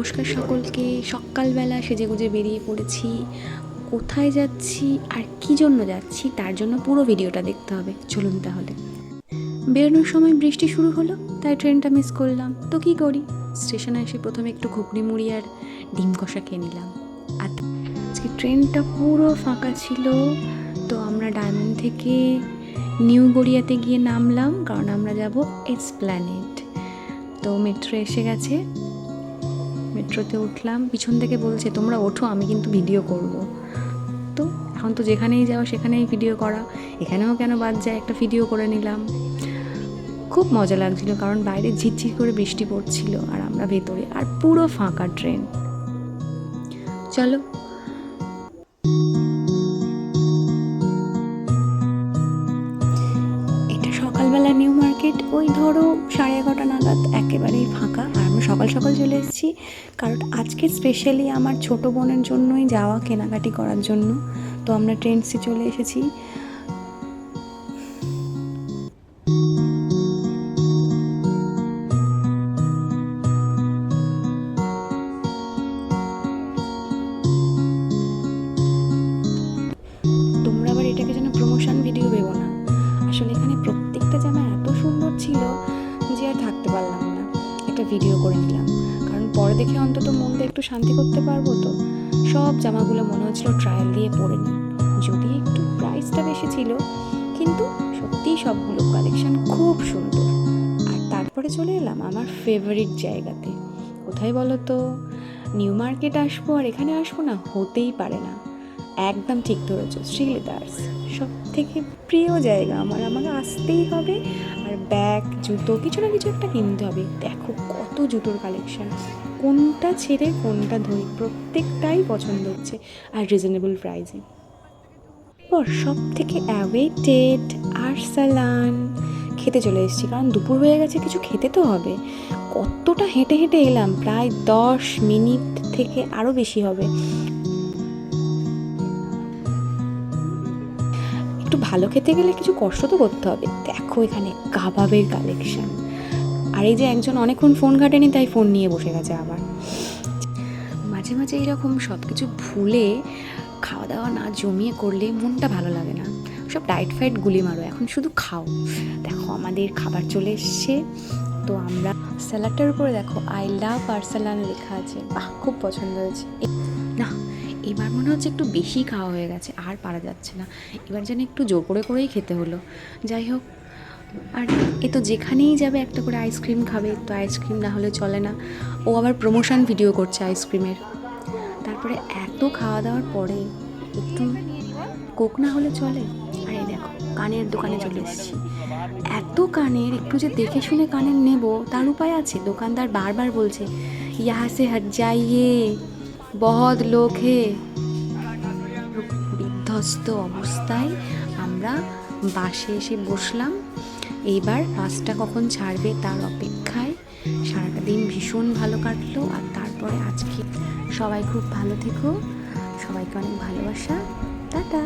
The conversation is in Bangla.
নমস্কার সকলকে। সকালবেলা সেজেগুজে বেরিয়ে পড়েছি। কোথায় যাচ্ছি আর কী জন্য যাচ্ছি তার জন্য পুরো ভিডিওটা দেখতে হবে। চলুন তাহলে। বেরোনোর সময় বৃষ্টি শুরু হলো, তাই ট্রেনটা মিস করলাম। তো কী করি, স্টেশনে এসে প্রথমে একটু ঘুগনি মুড়ি আর ডিম কষা খেয়ে নিলাম। আর আজকে ট্রেনটা পুরো ফাঁকা ছিল। তো আমরা ডায়মন্ড থেকে নিউ গড়িয়াতে গিয়ে নামলাম, কারণ আমরা যাব এসপ্ল্যানেড। তো মেট্রো এসে গেছে, মেট্রোতে উঠলাম। পিছন থেকে বলছে তোমরা ওঠো, আমি কিন্তু ভিডিও করব। তো এখন তো যেখানেই যাও সেখানেই ভিডিও করা, এখানেও কেন বাদ যায়, একটা ভিডিও করে নিলাম। খুব মজা লাগছিল, কারণ বাইরে ঝিরঝির করে বৃষ্টি পড়ছিল আর আমরা ভেতরে, আর পুরো ফাঁকা ট্রেন। চলো। এটা সকালবেলা নিউ মার্কেট, ওই ধরো 11:30 নাগাদ, একেবারেই ফাঁকা। আর আমরা সকাল সকাল চলে এসেছি, কারণ আজকে স্পেশালি আমার ছোটো বোনের জন্যই যাওয়া, কেনাকাটি করার জন্য। তো আমরা ট্রেন্ডসে চলে এসেছি। তোমরা আবার এটাকে যেন প্রমোশন ভিডিও ভেবো না, আসলে এখানে প্রত্যেকটা জামা এত সুন্দর ছিল যে আর থাকতে পারলাম না, একটা ভিডিও করে নিলাম। কারণ পরে দেখে অন্তত মনটা একটু শান্তি করতে পারবো। তো সব জামাগুলো মনে হচ্ছিল ট্রায়াল দিয়ে পরে নিই, যদি একটু প্রাইসটা বেশি ছিল, কিন্তু সত্যিই সবগুলো কালেকশন খুব সুন্দর। আর তারপরে চলে এলাম আমার ফেভারিট জায়গাতে। কোথায় বলো তো? নিউ মার্কেট আসবো আর এখানে আসবো না, হতেই পারে না। একদম ঠিক ধরেছ, শ্রীলেদার্স সব থেকে প্রিয় জায়গা আমার, আমাকে আসতেই হবে। আর ব্যাগ, জুতো, কিছু না কিছু একটা কিনতে হবে। দেখো কত জুতোর কালেকশন, কোনটা ছেড়ে কোনটা ধরি, প্রত্যেকটাই পছন্দ হচ্ছে আর রিজনেবল প্রাইসে। পর সব থেকে অ্যাওয়েটেড আরসালান খেতে চলে এসেছি, কারণ দুপুর হয়ে গেছে, কিছু খেতে তো হবে। কতটা হেঁটে হেঁটে এলাম, প্রায় 10 মিনিট থেকে আরও বেশি হবে। একটু ভালো খেতে গেলে কিছু কষ্ট তো করতে হবে। দেখো এখানে কাবাবের কালেকশন। আর এই যে একজন অনেকক্ষণ ফোন ঘাটেনি, তাই ফোন নিয়ে বসে গেছে আবার। মাঝে মাঝে এইরকম সব কিছু ভুলে খাওয়া দাওয়া না জমিয়ে করলে মনটা ভালো লাগে না। সব ডায়েট ফাইট গুলি মারো, এখন শুধু খাও। দেখো আমাদের খাবার চলে এসছে। তো আমরা স্যালাডটার উপরে দেখো আই লাভ আরসালান লেখা আছে। বাহ, খুব পছন্দ হয়েছে। না, এবার মনে হচ্ছে একটু বেশি খাওয়া হয়ে গেছে, আর পারা যাচ্ছে না। এবার যেন একটু জোর করে করেই খেতে হলো। যাই হোক, আর এ তো যেখানেই যাবে একটা করে আইসক্রিম খাবে, তো আইসক্রিম না হলে চলে না। ও আবার প্রমোশন ভিডিও করছে আইসক্রিমের। তারপরে এত খাওয়া দাওয়ার পরে একটু কোক না হলে চলে। আর এই দেখো কানের দোকানে চলে এসেছি। এত কানের, একটু যে দেখে শুনে কানের নেব তার উপায় আছে? দোকানদার বারবার বলছে ইহা সে হট যাইয়ে, বহুত লোক হে। বিধ্বস্ত অবস্থায় আমরা বাসে এসে বসলাম। এইবার বাসটা কখন ছাড়বে তার অপেক্ষায়। সারাটা দিন ভীষণ ভালো কাটলো। আর তারপরে আজকে সবাই খুব ভালো থেকো, সবাইকে অনেক ভালোবাসা, টাটা।